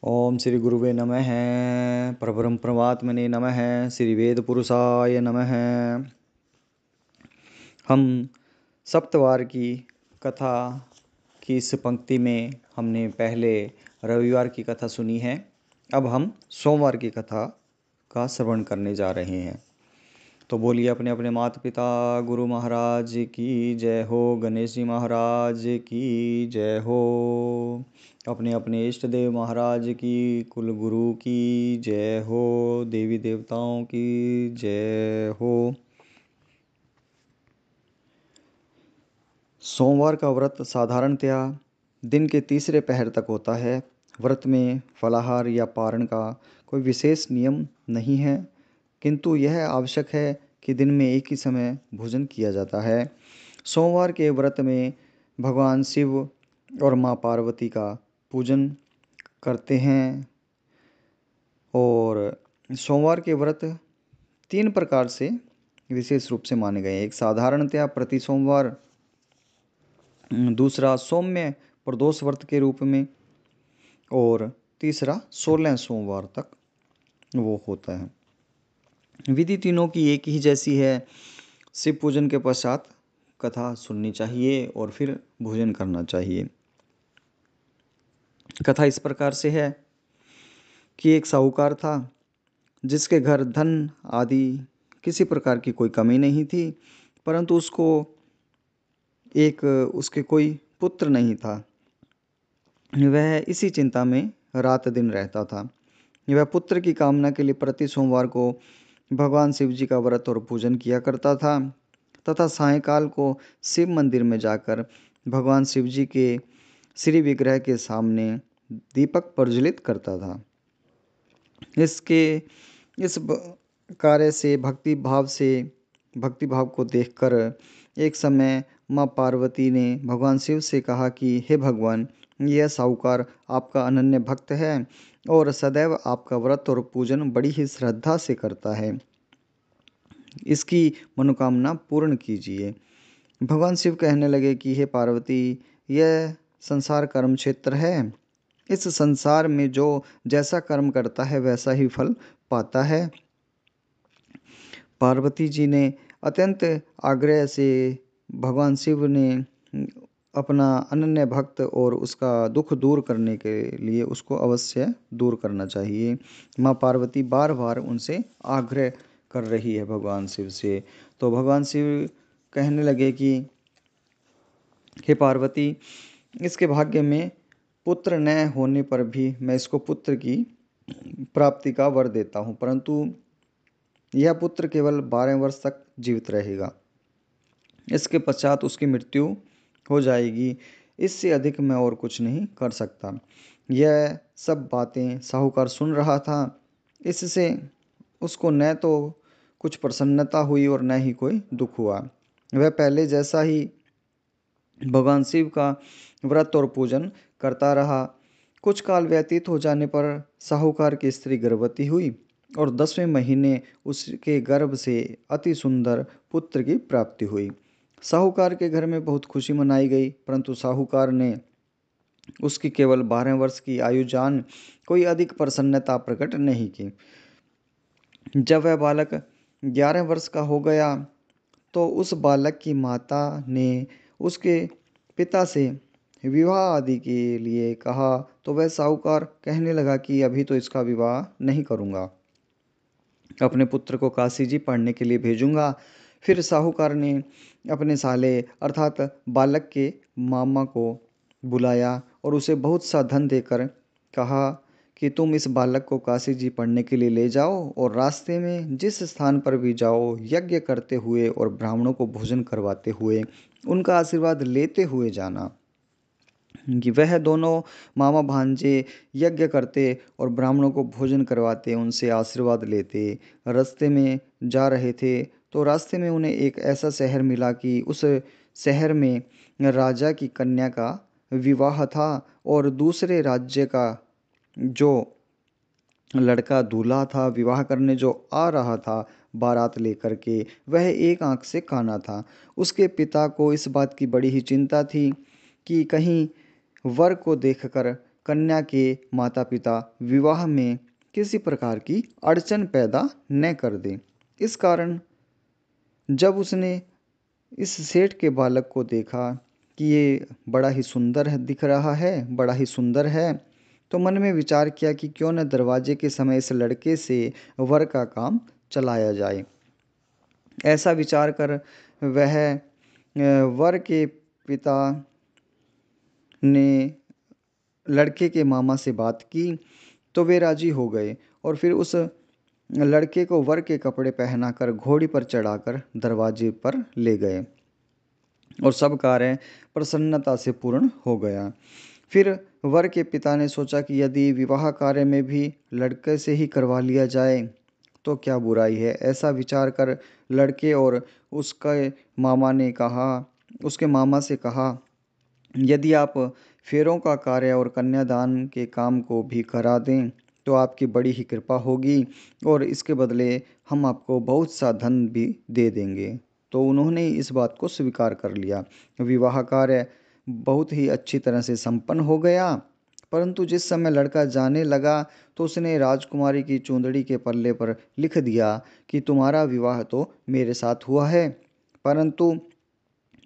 ओम श्री गुरुवे नमः। परब्रह्म परमात्मने नमः। श्री वेद पुरुषाय नमः। हम सप्तवार की कथा की इस पंक्ति में हमने पहले रविवार की कथा सुनी है। अब हम सोमवार की कथा का श्रवण करने जा रहे हैं। तो बोलिए अपने अपने माता पिता गुरु महाराज की जय हो, गणेश जी महाराज की जय हो, अपने अपने इष्ट देव महाराज की, कुल गुरु की जय हो, देवी देवताओं की जय हो। सोमवार का व्रत साधारणतया दिन के तीसरे पहर तक होता है। व्रत में फलाहार या पारण का कोई विशेष नियम नहीं है, किंतु यह आवश्यक है कि दिन में एक ही समय भोजन किया जाता है। सोमवार के व्रत में भगवान शिव और माँ पार्वती का पूजन करते हैं। और सोमवार के व्रत 3 प्रकार से विशेष रूप से माने गए हैं। एक साधारणतया प्रति सोमवार, दूसरा सौम्य प्रदोष व्रत के रूप में, और तीसरा 16 सोमवार तक वो होता है। विधि तीनों की एक ही जैसी है। शिव पूजन के पश्चात कथा सुननी चाहिए और फिर भोजन करना चाहिए। कथा इस प्रकार से है कि एक साहूकार था जिसके घर धन आदि किसी प्रकार की कोई कमी नहीं थी, परंतु उसके कोई पुत्र नहीं था। वह इसी चिंता में रात दिन रहता था। वह पुत्र की कामना के लिए प्रति सोमवार को भगवान शिव जी का व्रत और पूजन किया करता था तथा सायंकाल को शिव मंदिर में जाकर भगवान शिव जी के श्री विग्रह के सामने दीपक प्रज्वलित करता था। इस कार्य से भक्ति भाव को देखकर एक समय माँ पार्वती ने भगवान शिव से कहा कि हे भगवान, यह साहूकार आपका अनन्य भक्त है और सदैव आपका व्रत और पूजन बड़ी ही श्रद्धा से करता है। इसकी मनोकामना पूर्ण कीजिए। भगवान शिव कहने लगे कि हे पार्वती, यह संसार कर्म क्षेत्र है। इस संसार में जो जैसा कर्म करता है वैसा ही फल पाता है। पार्वती जी ने अत्यंत आग्रह से भगवान शिव ने अपना अनन्य भक्त और उसका दुख दूर करने के लिए उसको अवश्य दूर करना चाहिए। माँ पार्वती बार बार उनसे आग्रह कर रही है भगवान शिव से। तो भगवान शिव कहने लगे कि हे पार्वती, इसके भाग्य में पुत्र न होने पर भी मैं इसको पुत्र की प्राप्ति का वर देता हूँ, परंतु यह पुत्र केवल 12 वर्ष तक जीवित रहेगा। इसके पश्चात उसकी मृत्यु हो जाएगी। इससे अधिक मैं और कुछ नहीं कर सकता। यह सब बातें साहूकार सुन रहा था। इससे उसको न तो कुछ प्रसन्नता हुई और न ही कोई दुख हुआ। वह पहले जैसा ही भगवान शिव का व्रत और पूजन करता रहा। कुछ काल व्यतीत हो जाने पर साहूकार की स्त्री गर्भवती हुई और 10वें महीने उसके गर्भ से अति सुंदर पुत्र की प्राप्ति हुई। साहूकार के घर में बहुत खुशी मनाई गई, परंतु साहूकार ने उसकी केवल 12 वर्ष की आयु जान कोई अधिक प्रसन्नता प्रकट नहीं की। जब वह बालक 11 वर्ष का हो गया तो उस बालक की माता ने उसके पिता से विवाह आदि के लिए कहा, तो वह साहूकार कहने लगा कि अभी तो इसका विवाह नहीं करूँगा, अपने पुत्र को काशी जी पढ़ने के लिए भेजूंगा। फिर साहूकार ने अपने साले अर्थात बालक के मामा को बुलाया और उसे बहुत सा धन देकर कहा कि तुम इस बालक को काशी जी पढ़ने के लिए ले जाओ और रास्ते में जिस स्थान पर भी जाओ यज्ञ करते हुए और ब्राह्मणों को भोजन करवाते हुए उनका आशीर्वाद लेते हुए जाना। कि वह दोनों मामा भांजे यज्ञ करते और ब्राह्मणों को भोजन करवाते, उनसे आशीर्वाद लेते। रास्ते में जा रहे थे तो रास्ते में उन्हें एक ऐसा शहर मिला कि उस शहर में राजा की कन्या का विवाह था और दूसरे राज्य का जो लड़का दूल्हा था विवाह करने जो आ रहा था बारात लेकर के, वह एक आंख से काना था। उसके पिता को इस बात की बड़ी ही चिंता थी कि कहीं वर को देखकर कन्या के माता पिता विवाह में किसी प्रकार की अड़चन पैदा न कर दें। इस कारण जब उसने इस सेठ के बालक को देखा कि ये बड़ा ही सुंदर दिख रहा है, बड़ा ही सुंदर है, तो मन में विचार किया कि क्यों न दरवाजे के समय इस लड़के से वर का काम चलाया जाए। ऐसा विचार कर वह वर के पिता ने लड़के के मामा से बात की तो वे राजी हो गए और फिर उस लड़के को वर के कपड़े पहनाकर घोड़ी पर चढ़ाकर दरवाजे पर ले गए और सब कार्य प्रसन्नता से पूर्ण हो गया। फिर वर के पिता ने सोचा कि यदि विवाह कार्य में भी लड़के से ही करवा लिया जाए तो क्या बुराई है। ऐसा विचार कर लड़के और उसके मामा से कहा, यदि आप फेरों का कार्य और कन्यादान के काम को भी करा दें तो आपकी बड़ी ही कृपा होगी और इसके बदले हम आपको बहुत सा धन भी दे देंगे। तो उन्होंने इस बात को स्वीकार कर लिया। विवाह कार्य बहुत ही अच्छी तरह से संपन्न हो गया, परंतु जिस समय लड़का जाने लगा तो उसने राजकुमारी की चूंदड़ी के पल्ले पर लिख दिया कि तुम्हारा विवाह तो मेरे साथ हुआ है, परंतु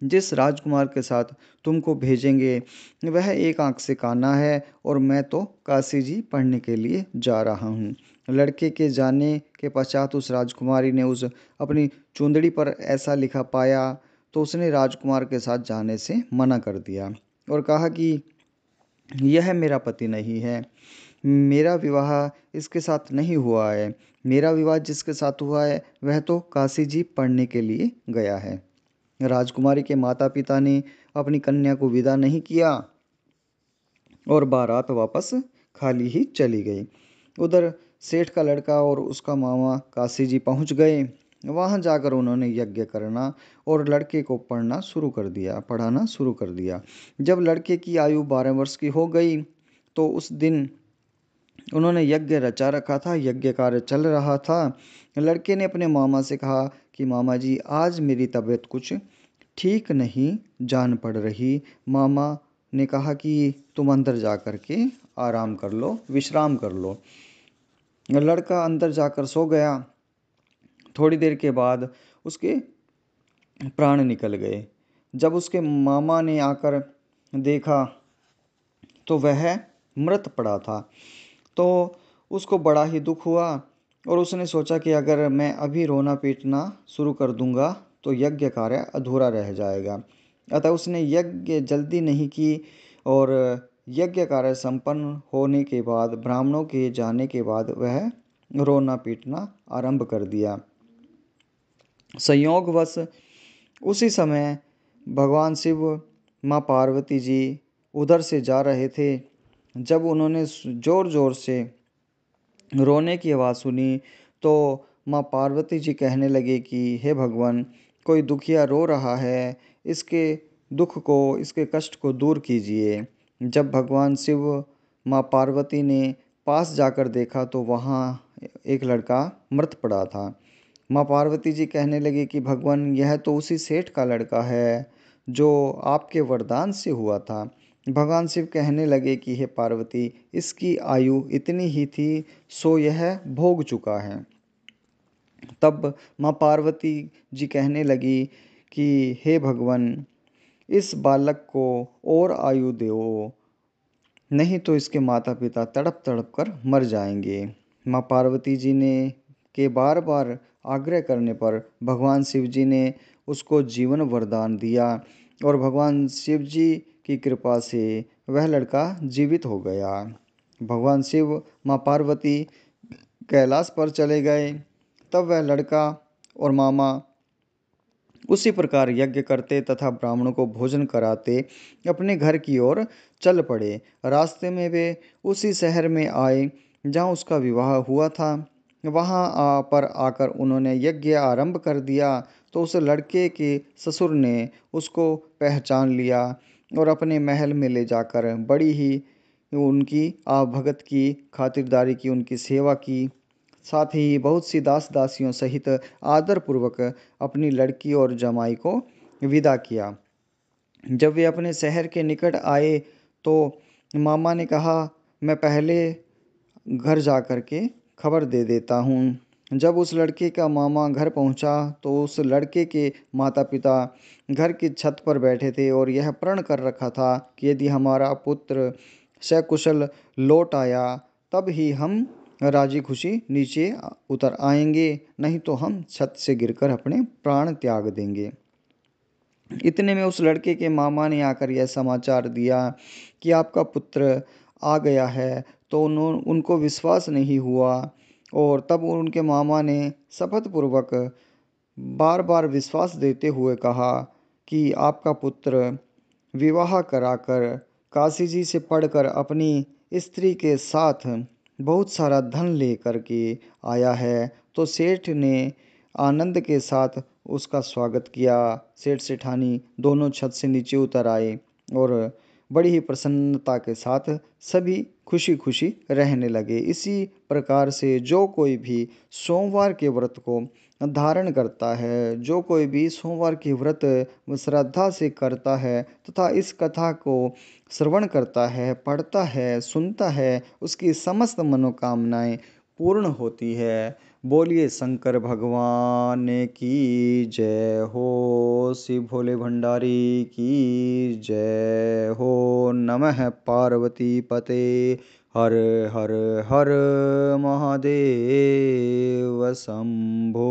जिस राजकुमार के साथ तुमको भेजेंगे वह एक आंख से काना है और मैं तो काशी जी पढ़ने के लिए जा रहा हूँ। लड़के के जाने के पश्चात उस राजकुमारी ने उस अपनी चुंदड़ी पर ऐसा लिखा पाया तो उसने राजकुमार के साथ जाने से मना कर दिया और कहा कि यह मेरा पति नहीं है, मेरा विवाह इसके साथ नहीं हुआ है, मेरा विवाह जिसके साथ हुआ है वह तो काशी जी पढ़ने के लिए गया है। राजकुमारी के माता पिता ने अपनी कन्या को विदा नहीं किया और बारात वापस खाली ही चली गई। उधर सेठ का लड़का और उसका मामा काशी जी पहुंच गए। वहां जाकर उन्होंने यज्ञ करना और लड़के को पढ़ाना शुरू कर दिया। जब लड़के की आयु 12 वर्ष की हो गई तो उस दिन उन्होंने यज्ञ रचा रखा था, यज्ञ कार्य चल रहा था। लड़के ने अपने मामा से कहा कि मामा जी आज मेरी तबीयत कुछ ठीक नहीं जान पड़ रही। मामा ने कहा कि तुम अंदर जा कर के आराम कर लो, विश्राम कर लो। लड़का अंदर जाकर सो गया। थोड़ी देर के बाद उसके प्राण निकल गए। जब उसके मामा ने आकर देखा तो वह मृत पड़ा था। तो उसको बड़ा ही दुख हुआ और उसने सोचा कि अगर मैं अभी रोना पीटना शुरू कर दूंगा तो यज्ञ कार्य अधूरा रह जाएगा। अतः उसने यज्ञ जल्दी नहीं की और यज्ञ कार्य संपन्न होने के बाद, ब्राह्मणों के जाने के बाद वह रोना पीटना आरंभ कर दिया। संयोगवश उसी समय भगवान शिव, माँ पार्वती जी उधर से जा रहे थे। जब उन्होंने जोर जोर से रोने की आवाज़ सुनी तो माँ पार्वती जी कहने लगे कि हे भगवान, कोई दुखिया रो रहा है, इसके दुख को, इसके कष्ट को दूर कीजिए। जब भगवान शिव, माँ पार्वती ने पास जाकर देखा तो वहाँ एक लड़का मृत पड़ा था। माँ पार्वती जी कहने लगी कि भगवान, यह तो उसी सेठ का लड़का है जो आपके वरदान से हुआ था। भगवान शिव कहने लगे कि हे पार्वती, इसकी आयु इतनी ही थी, सो यह भोग चुका है। तब माँ पार्वती जी कहने लगी कि हे भगवान, इस बालक को और आयु दो, नहीं तो इसके माता पिता तड़प तड़प कर मर जाएंगे। माँ पार्वती जी ने के बार बार आग्रह करने पर भगवान शिव जी ने उसको जीवन वरदान दिया और भगवान शिव जी की कृपा से वह लड़का जीवित हो गया। भगवान शिव, माँ पार्वती कैलाश पर चले गए। तब वह लड़का और मामा उसी प्रकार यज्ञ करते तथा ब्राह्मणों को भोजन कराते अपने घर की ओर चल पड़े। रास्ते में वे उसी शहर में आए जहाँ उसका विवाह हुआ था। वहाँ पर आकर उन्होंने यज्ञ आरंभ कर दिया तो उस लड़के के ससुर ने उसको पहचान लिया और अपने महल में ले जाकर बड़ी ही उनकी भगत की, खातिरदारी की, उनकी सेवा की। साथ ही बहुत सी दास दासियों सहित आदरपूर्वक अपनी लड़की और जमाई को विदा किया। जब वे अपने शहर के निकट आए तो मामा ने कहा, मैं पहले घर जा कर के खबर दे देता हूँ। जब उस लड़के का मामा घर पहुंचा तो उस लड़के के माता पिता घर की छत पर बैठे थे और यह प्रण कर रखा था कि यदि हमारा पुत्र सकुशल लौट आया तब ही हम राजी खुशी नीचे उतर आएंगे, नहीं तो हम छत से गिरकर अपने प्राण त्याग देंगे। इतने में उस लड़के के मामा ने आकर यह समाचार दिया कि आपका पुत्र आ गया है। तो उनको विश्वास नहीं हुआ और तब उनके मामा ने शपथपूर्वक बार बार विश्वास देते हुए कहा कि आपका पुत्र विवाह कराकर काशी जी से पढ़कर अपनी स्त्री के साथ बहुत सारा धन लेकर के आया है। तो सेठ ने आनंद के साथ उसका स्वागत किया। सेठ सेठानी दोनों छत से नीचे उतर आए और बड़ी ही प्रसन्नता के साथ सभी खुशी खुशी रहने लगे। इसी प्रकार से जो कोई भी सोमवार के व्रत को धारण करता है, जो कोई भी सोमवार की व्रत श्रद्धा से करता है तथा इस कथा को श्रवण करता है, पढ़ता है, सुनता है, उसकी समस्त मनोकामनाएं पूर्ण होती है। बोलिए शंकर भगवान की जय हो, शिव भोले भंडारी की जय हो। नमः पार्वती पते हर हर हर महादेव शंभो।